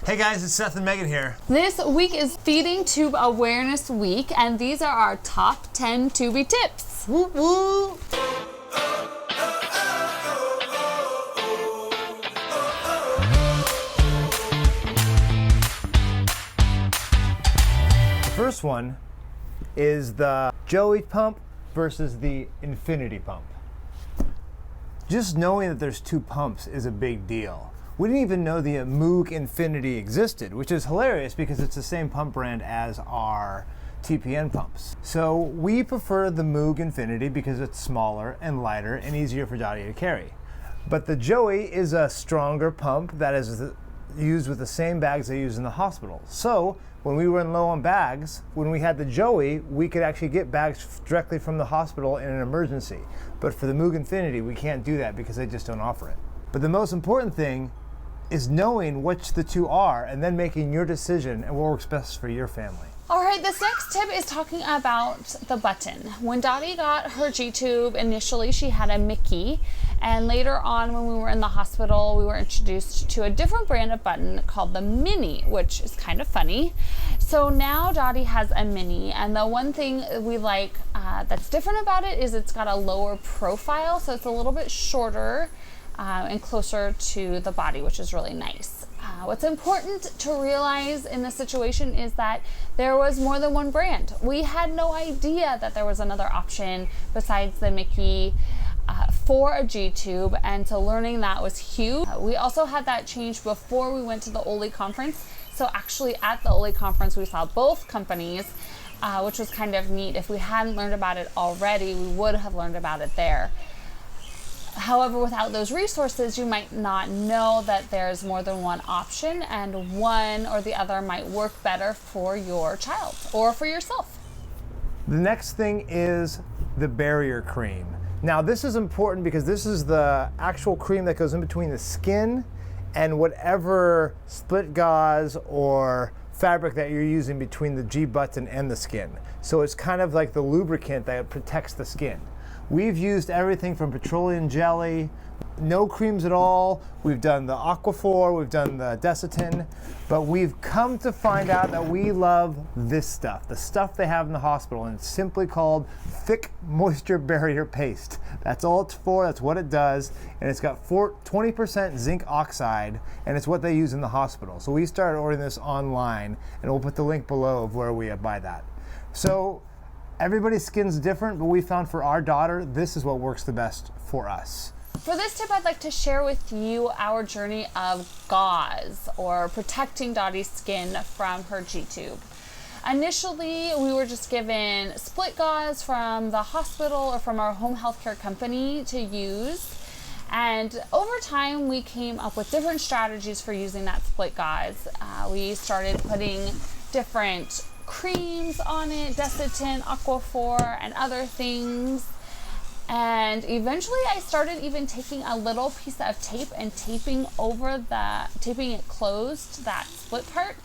Hey guys, it's Seth and Megan here. This week is Feeding Tube Awareness Week, and these are our top 10 Tubie tips. Woo woo! The first one is the Joey pump versus the Infinity pump. Just knowing that there's two pumps is a big deal. We didn't even know the Moog Infinity existed, which is hilarious because it's the same pump brand as our TPN pumps. So we prefer the Moog Infinity because it's smaller and lighter and easier for Dottie to carry. But the Joey is a stronger pump that is used with the same bags they use in the hospital. So when we were low on bags, when we had the Joey, we could actually get bags directly from the hospital in an emergency. But for the Moog Infinity, we can't do that because they just don't offer it. But the most important thing is knowing which the two are and then making your decision and what works best for your family. All right, this next tip is talking about the button. When Dottie got her G-tube, initially she had a mick-key, and later on when we were in the hospital, we were introduced to a different brand of button called the Mini, which is kind of funny. So now Dottie has a Mini, and the one thing we like that's different about it is it's got a lower profile, so it's a little bit shorter and closer to the body, which is really nice. What's important to realize in this situation is that there was more than one brand. We had no idea that there was another option besides the mick-key for a G-tube, and so learning that was huge. We also had that change before we went to the OLE conference. So actually at the OLE conference, we saw both companies, which was kind of neat. If we hadn't learned about it already, we would have learned about it there. However, without those resources, you might not know that there's more than one option, and one or the other might work better for your child or for yourself. The next thing is the barrier cream. Now this is important because this is the actual cream that goes in between the skin and whatever split gauze or fabric that you're using between the G button and the skin. So it's kind of like the lubricant that protects the skin. We've used everything from petroleum jelly, no creams at all. We've done the Aquaphor, we've done the Desitin, but we've come to find out that we love this stuff, the stuff they have in the hospital, and it's simply called Thick Moisture Barrier Paste. That's all it's for, that's what it does, and it's got 20% zinc oxide, and it's what they use in the hospital. So we started ordering this online, and we'll put the link below of where we buy that. So everybody's skin's different, but we found for our daughter, this is what works the best for us. For this tip, I'd like to share with you our journey of gauze, or protecting Dottie's skin from her G-tube. Initially, we were just given split gauze from the hospital or from our home healthcare company to use. And over time, we came up with different strategies for using that split gauze. We started putting different creams on it, Desitin, Aquaphor, and other things. And eventually I started even taking a little piece of tape and taping it closed, that split part,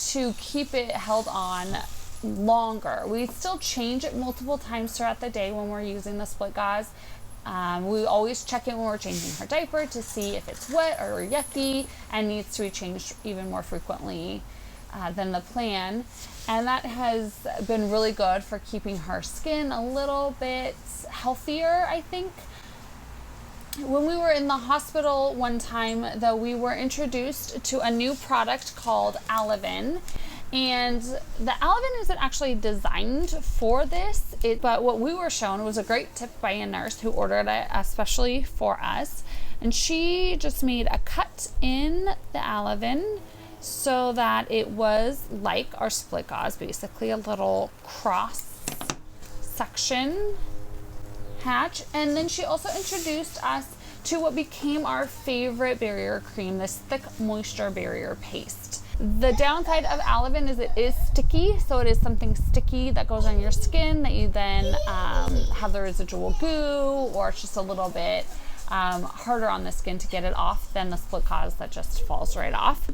to keep it held on longer. We still change it multiple times throughout the day when we're using the split gauze. We always check it when we're changing her diaper to see if it's wet or yucky and needs to be changed even more frequently than the plan. And that has been really good for keeping her skin a little bit healthier, I think. When we were in the hospital one time, though, we were introduced to a new product called Alevin. And the Alevin isn't actually designed for this, but what we were shown was a great tip by a nurse who ordered it especially for us. And she just made a cut in the Alevin so that it was like our split gauze, basically a little cross section hatch. And then she also introduced us to what became our favorite barrier cream, this Thick Moisture Barrier Paste. The downside of Alevin is it is sticky, so it is something sticky that goes on your skin that you then have the residual goo, or it's just a little bit harder on the skin to get it off than the split gauze that just falls right off.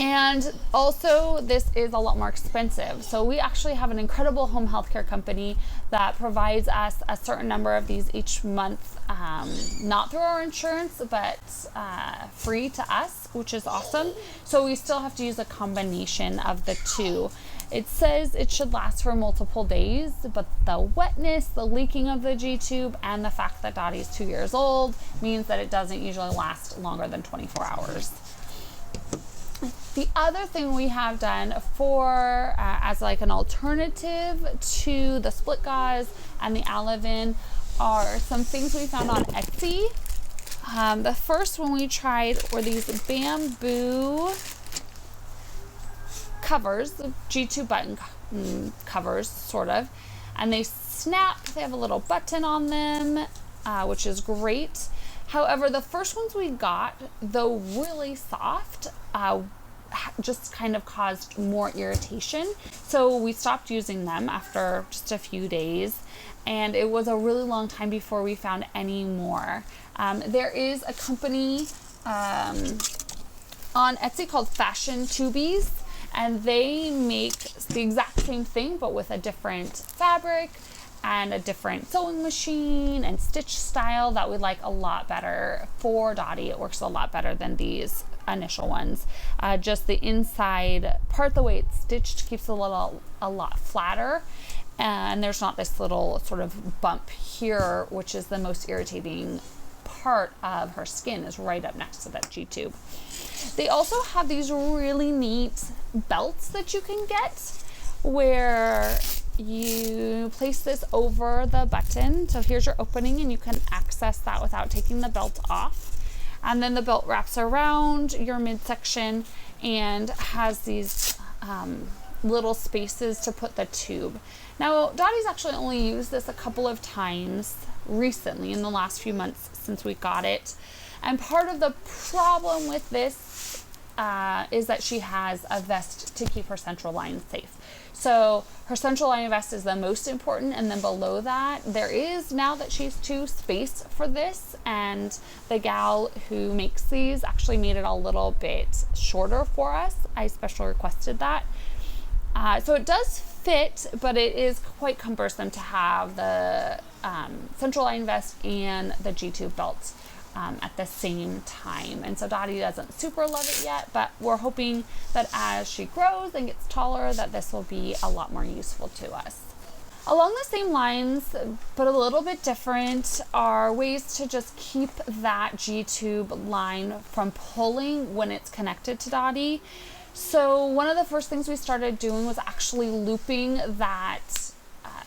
And also, this is a lot more expensive. So we actually have an incredible home healthcare company that provides us a certain number of these each month, not through our insurance, but free to us, which is awesome. So we still have to use a combination of the two. It says it should last for multiple days, but the wetness, the leaking of the G-tube, and the fact that Dottie's 2 years old means that it doesn't usually last longer than 24 hours. The other thing we have done for, as like an alternative to the split gauze and the Alavin, are some things we found on Etsy. The first one we tried were these bamboo covers, G-tube button covers, sort of, and they snap. They have a little button on them, which is great. However, the first ones we got, though really soft, just kind of caused more irritation. So we stopped using them after just a few days, and it was a really long time before we found any more. There is a company on Etsy called Fashion Tubies, and they make the exact same thing but with a different fabric and a different sewing machine and stitch style that we like a lot better for Dottie. It works a lot better than these initial ones. Just the inside part, the way it's stitched, keeps a lot flatter, and there's not this little sort of bump here, which is the most irritating part of her skin, is right up next to that G-tube. They also have these really neat belts that you can get where you place this over the button. So here's your opening, and you can access that without taking the belt off. And then the belt wraps around your midsection and has these little spaces to put the tube. Now, Dottie's actually only used this a couple of times recently in the last few months since we got it. And part of the problem with this is that she has a vest to keep her central line safe. So her central line vest is the most important, and then below that there is, now that she's 2, space for this, and the gal who makes these actually made it a little bit shorter for us. I specially requested that. So it does fit, but it is quite cumbersome to have the central line vest and the G-tube belt at the same time. And so Dottie doesn't super love it yet, but we're hoping that as she grows and gets taller, that this will be a lot more useful to us. Along the same lines, but a little bit different, are ways to just keep that G-tube line from pulling when it's connected to Dottie. So one of the first things we started doing was actually looping that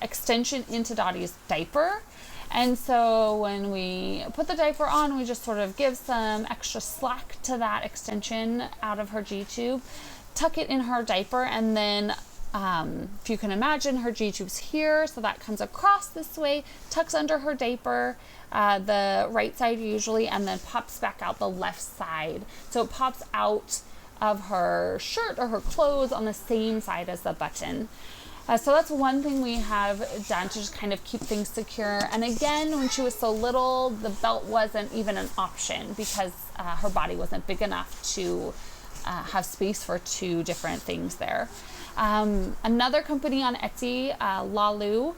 extension into Dottie's diaper. And so when we put the diaper on, we just sort of give some extra slack to that extension out of her G-tube, tuck it in her diaper, and then if you can imagine, her G-tube's here, so that comes across this way, tucks under her diaper, the right side usually, and then pops back out the left side. So it pops out of her shirt or her clothes on the same side as the button. So that's one thing we have done to just kind of keep things secure. And again, when she was so little, the belt wasn't even an option because her body wasn't big enough to have space for 2 different things there. Another company on Etsy, Lalu,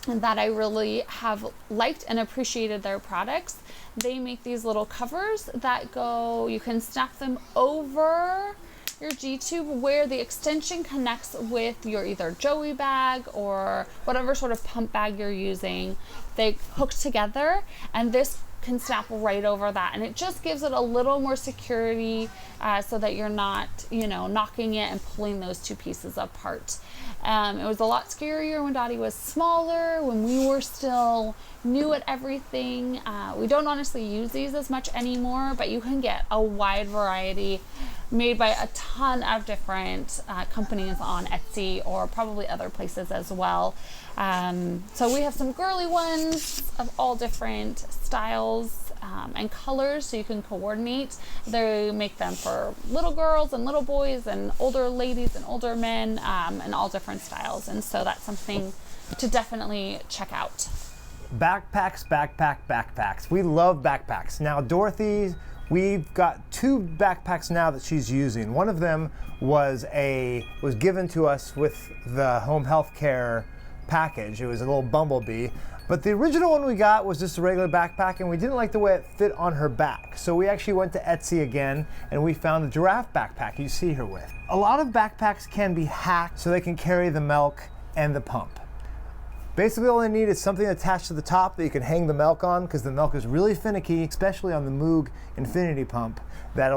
that I really have liked and appreciated their products. They make these little covers that go, you can snap them over your G-tube where the extension connects with your either Joey bag or whatever sort of pump bag you're using. They hook together, and this can snap right over that, and it just gives it a little more security so that you're not, knocking it and pulling those 2 pieces apart. It was a lot scarier when Dottie was smaller, when we were still new at everything. We don't honestly use these as much anymore, but you can get a wide variety made by a ton of different companies on Etsy or probably other places as well. So we have some girly ones of all different styles and colors, so you can coordinate. They make them for little girls and little boys and older ladies and older men, and all different styles. And so that's something to definitely check out. Backpacks. We love backpacks. Now, Dorothy We've got 2 backpacks now that she's using. One of them was given to us with the home health care package. It was a little bumblebee. But the original one we got was just a regular backpack, and we didn't like the way it fit on her back. So we actually went to Etsy again, and we found the giraffe backpack you see her with. A lot of backpacks can be hacked so they can carry the milk and the pump. Basically all they need is something attached to the top that you can hang the milk on, because the milk is really finicky, especially on the Moog Infinity pump, that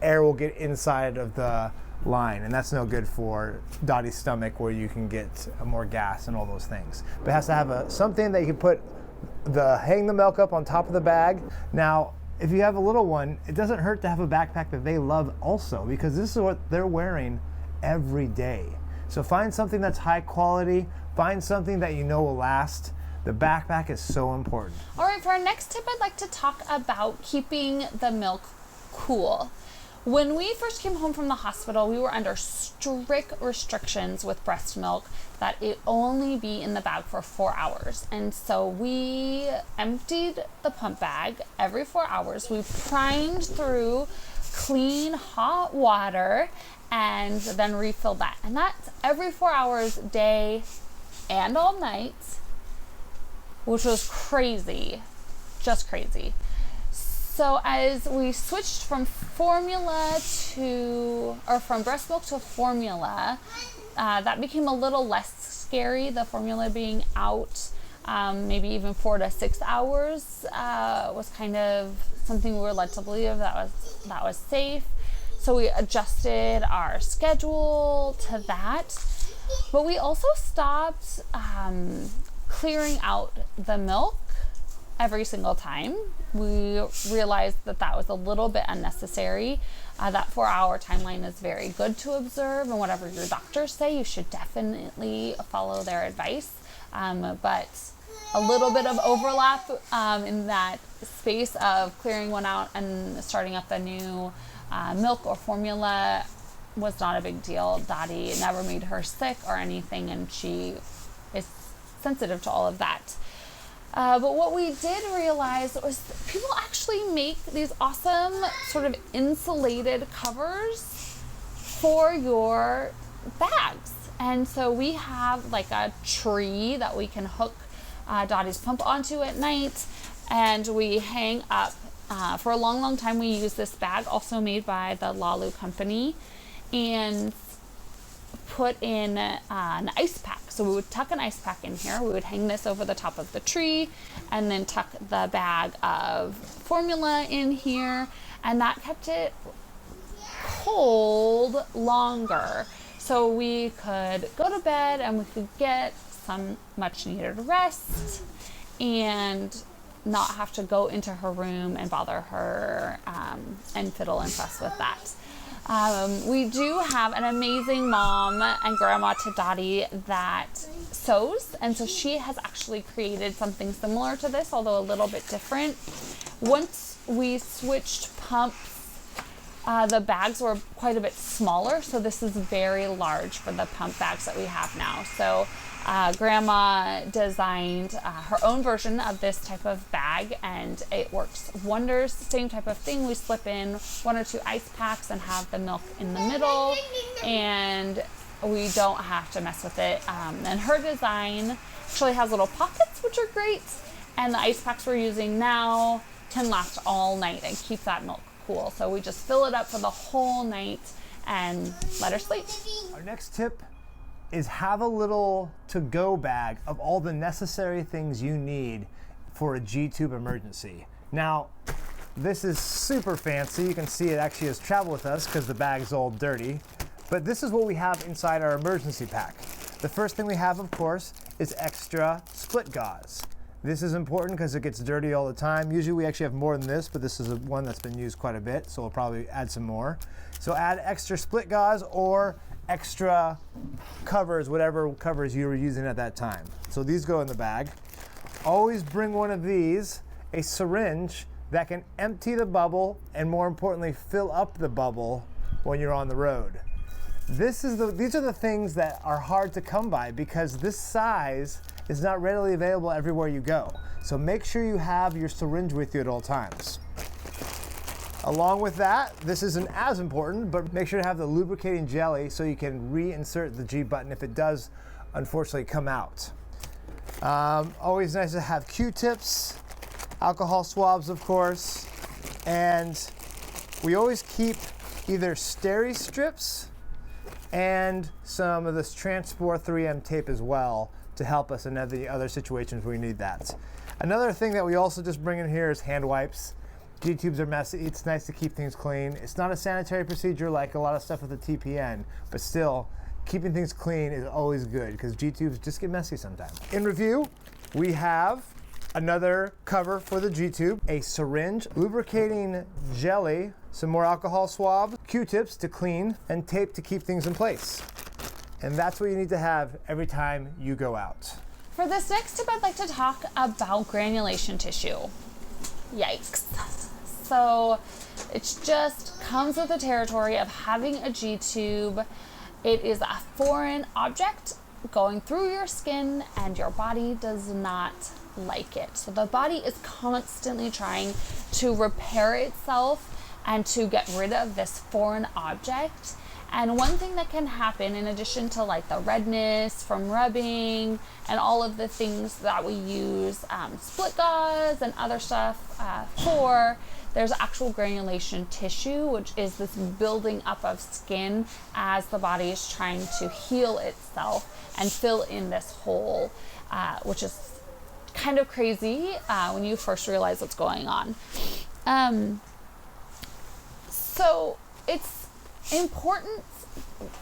air will get inside of the line, and that's no good for Dottie's stomach, where you can get more gas and all those things. But it has to have something that you can hang the milk up on top of the bag. Now, if you have a little one, it doesn't hurt to have a backpack that they love also, because this is what they're wearing every day. So find something that's high quality, find something that you know will last. The backpack is so important. All right, for our next tip, I'd like to talk about keeping the milk cool. When we first came home from the hospital, we were under strict restrictions with breast milk that it only be in the bag for 4 hours. And so we emptied the pump bag every 4 hours. We primed through clean hot water and then refilled that. And that's every 4 hours, day and all night, which was crazy, just crazy. So as we switched from from breast milk to formula, that became a little less scary. The formula being out maybe even 4 to 6 hours was kind of something we were led to believe that was safe. So we adjusted our schedule to that. But we also stopped clearing out the milk every single time. We realized that was a little bit unnecessary. That 4 hour timeline is very good to observe, and whatever your doctors say, you should definitely follow their advice. But a little bit of overlap in that space of clearing one out and starting up the new milk or formula was not a big deal. Dottie never made her sick or anything, and she is sensitive to all of that. But what we did realize was that people actually make these awesome sort of insulated covers for your bags. And so we have like a tree that we can hook Dottie's pump onto at night, and we hang up. For a long, long time we used this bag, also made by the Lalu company, and put in an ice pack. So we would tuck an ice pack in here. We would hang this over the top of the tree and then tuck the bag of formula in here, and that kept it cold longer. So we could go to bed and we could get some much needed rest and not have to go into her room and bother her and fiddle and fuss with that. We do have an amazing mom and grandma to Dottie that sews, and so she has actually created something similar to this, although a little bit different. Once we switched pumps, the bags were quite a bit smaller, so this is very large for the pump bags that we have now. So grandma designed her own version of this type of bag, and it works wonders. Same type of thing. We slip in 1 or 2 ice packs and have the milk in the middle, and we don't have to mess with it. And her design actually has little pockets, which are great, and the ice packs we're using now can last all night and keep that milk cool. So we just fill it up for the whole night and let her sleep. Our next tip is have a little to-go bag of all the necessary things you need for a gtube emergency. Now, this is super fancy. You can see it actually has traveled with us because the bag's all dirty. But this is what we have inside our emergency pack. The first thing we have, of course, is extra split gauze. This is important because it gets dirty all the time. Usually we actually have more than this, but this is one that's been used quite a bit, so we'll probably add some more. So add extra split gauze or extra covers, whatever covers you were using at that time. So these go in the bag. Always bring one of these, a syringe that can empty the bubble and, more importantly, fill up the bubble when you're on the road. These are the things that are hard to come by because this size is not readily available everywhere you go. So make sure you have your syringe with you at all times. Along with that, this isn't as important, but make sure to have the lubricating jelly so you can reinsert the G button if it does unfortunately come out. Always nice to have Q-tips, alcohol swabs of course, and we always keep either steri strips and some of this Transport 3M tape as well to help us in the other situations where we need that. Another thing that we also just bring in here is hand wipes. G-tubes are messy. It's nice to keep things clean. It's not a sanitary procedure like a lot of stuff with the TPN, but still, keeping things clean is always good because G-tubes just get messy sometimes. In review, we have another cover for the G-tube, a syringe, lubricating jelly, some more alcohol swabs, Q-tips to clean, and tape to keep things in place. And that's what you need to have every time you go out. For this next tip, I'd like to talk about granulation tissue. Yikes. So it just comes with the territory of having a G-tube. It is a foreign object going through your skin and your body does not like it. So the body is constantly trying to repair itself and to get rid of this foreign object. And one thing that can happen, in addition to like the redness from rubbing and all of the things that we use split gauze and other stuff for, there's actual granulation tissue, which is this building up of skin as the body is trying to heal itself and fill in this hole, which is kind of crazy when you first realize what's going on. So it's important.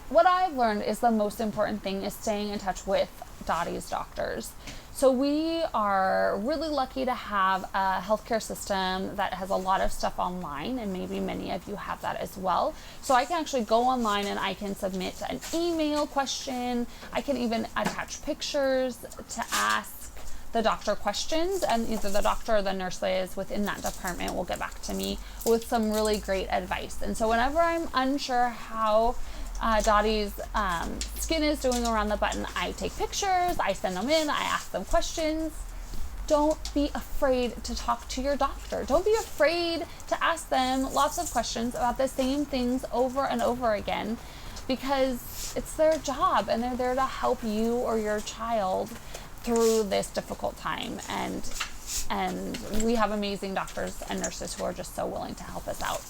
What I've learned is the most important thing is staying in touch with Dottie's doctors. So we are really lucky to have a healthcare system that has a lot of stuff online, and maybe many of you have that as well. So I can actually go online and I can submit an email question. I can even attach pictures to ask the doctor questions, and either the doctor or the nurse that is within that department will get back to me with some really great advice. And so whenever I'm unsure how Dottie's skin is doing around the button, I take pictures, I send them in, I ask them questions. Don't be afraid to talk to your doctor. Don't be afraid to ask them lots of questions about the same things over and over again, because it's their job and they're there to help you or your child through this difficult time. And we have amazing doctors and nurses who are just so willing to help us out.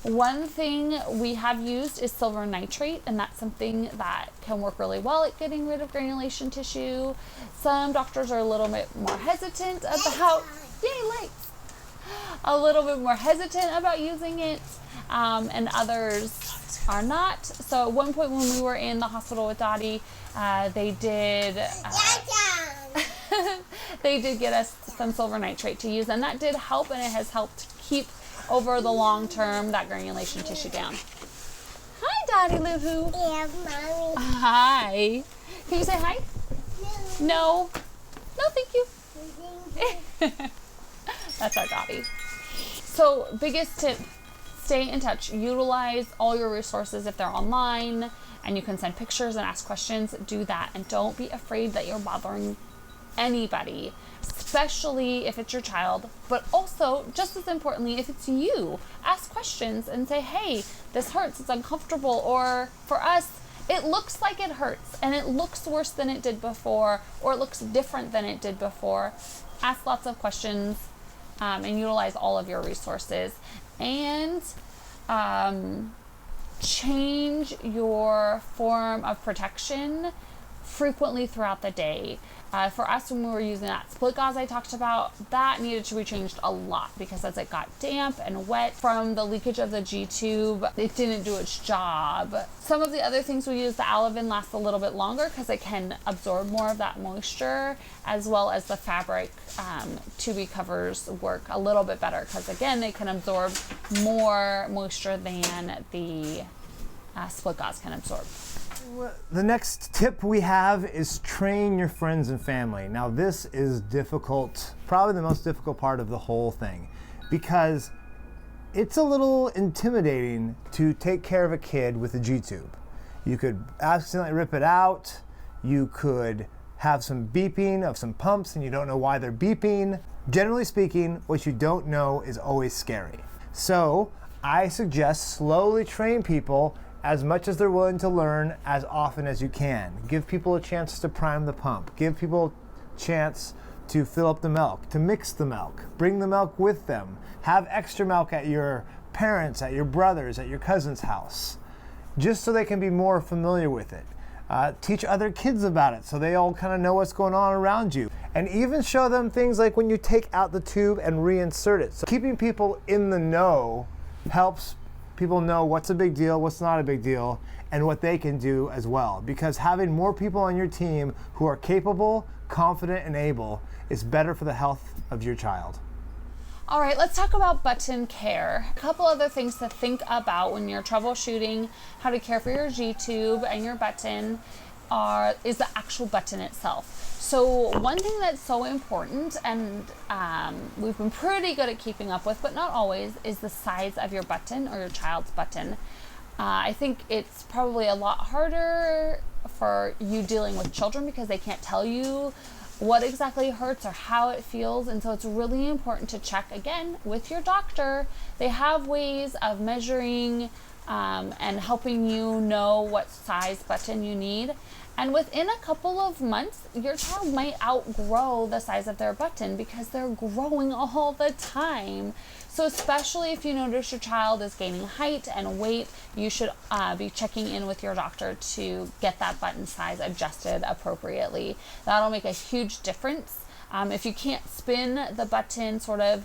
One thing we have used is silver nitrate, and that's something that can work really well at getting rid of granulation tissue. Some doctors are a little bit more hesitant about, yay, lights! A little bit more hesitant about using it, and others are not. So at one point when we were in the hospital with Dottie, they did they did get us some silver nitrate to use, and that did help, and it has helped keep over the long term that granulation tissue down. Hi, Dottie Loo-hoo. Yeah, Mommy. Hi. Can you say hi? No. No, thank you. That's our Dottie. So, biggest tip, stay in touch. Utilize all your resources if they're online, and you can send pictures and ask questions. Do that, and don't be afraid that you're bothering anybody, especially if it's your child, but also just as importantly if it's you. Ask questions and say, hey, this hurts, it's uncomfortable, or for us, it looks like it hurts and it looks worse than it did before, or it looks different than it did before. Ask lots of questions and utilize all of your resources, and change your form of protection frequently throughout the day. For us, when we were using that split gauze I talked about, that needed to be changed a lot because as it got damp and wet from the leakage of the G-tube, it didn't do its job. Some of the other things we use, the Alavin lasts a little bit longer because it can absorb more of that moisture, as well as the fabric Tubie covers work a little bit better because, again, they can absorb more moisture than the split gauze can absorb. The next tip we have is train your friends and family. Now this is difficult, probably the most difficult part of the whole thing, because it's a little intimidating to take care of a kid with a G-tube. You could accidentally rip it out, you could have some beeping of some pumps and you don't know why they're beeping. Generally speaking, what you don't know is always scary. So I suggest slowly train people as much as they're willing to learn as often as you can. Give people a chance to prime the pump. Give people a chance to fill up the milk, to mix the milk, bring the milk with them. Have extra milk at your parents', at your brother's, at your cousin's house, just so they can be more familiar with it. Teach other kids about it so they all kind of know what's going on around you. And even show them things like when you take out the tube and reinsert it. So keeping people in the know helps people know what's a big deal, what's not a big deal, and what they can do as well. Because having more people on your team who are capable, confident, and able is better for the health of your child. All right, let's talk about button care. A couple other things to think about when you're troubleshooting how to care for your G-tube and your button is the actual button itself. So one thing that's so important, and we've been pretty good at keeping up with, but not always, is the size of your button or your child's button. I think it's probably a lot harder for you dealing with children because they can't tell you what exactly hurts or how it feels, and so it's really important to check again with your doctor. They have ways of measuring and helping you know what size button you need. And within a couple of months, your child might outgrow the size of their button because they're growing all the time. So especially if you notice your child is gaining height and weight, you should be checking in with your doctor to get that button size adjusted appropriately. That'll make a huge difference. If you can't spin the button sort of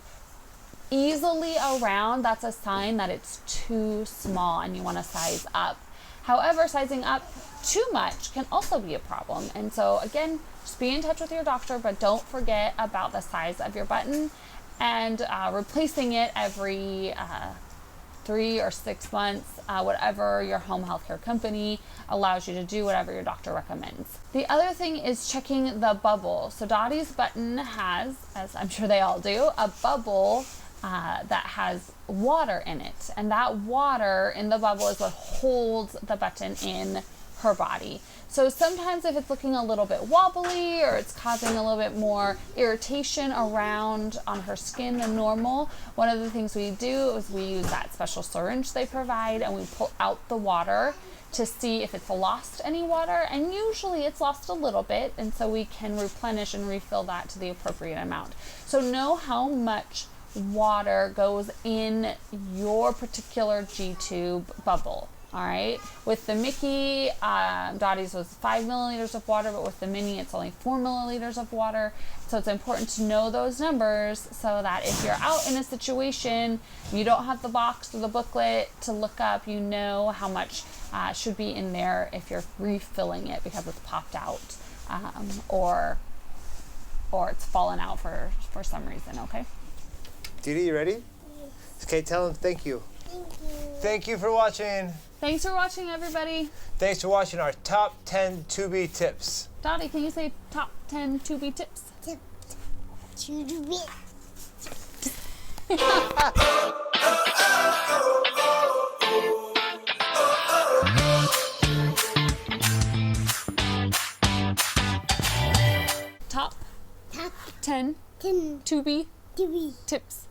easily around, that's a sign that it's too small and you want to size up. However, sizing up too much can also be a problem. And so again, just be in touch with your doctor, but don't forget about the size of your button and replacing it every 3 or 6 months, whatever your home healthcare company allows you to do, whatever your doctor recommends. The other thing is checking the bubble. So Dottie's button has, as I'm sure they all do, a bubble that has water in it, and that water in the bubble is what holds the button in her body. So sometimes if it's looking a little bit wobbly or it's causing a little bit more irritation around on her skin than normal, one of the things we do is we use that special syringe they provide and we pull out the water to see if it's lost any water, and usually it's lost a little bit, and so we can replenish and refill that to the appropriate amount. So know how much water goes in your particular G-tube bubble. All right, with the mick-key, Dottie's was 5 milliliters of water, but with the mini, it's only 4 milliliters of water. So it's important to know those numbers so that if you're out in a situation, you don't have the box or the booklet to look up, you know how much should be in there if you're refilling it because it's popped out or it's fallen out for some reason, okay? Didi, you ready? Yes. Okay, tell them thank you. Thank you. Thank you for watching. Thanks for watching, everybody. Thanks for watching our top 10 Tubie tips. Dottie, can you say top 10 Tubie tips? Tubie. Top 10 Tubie tips.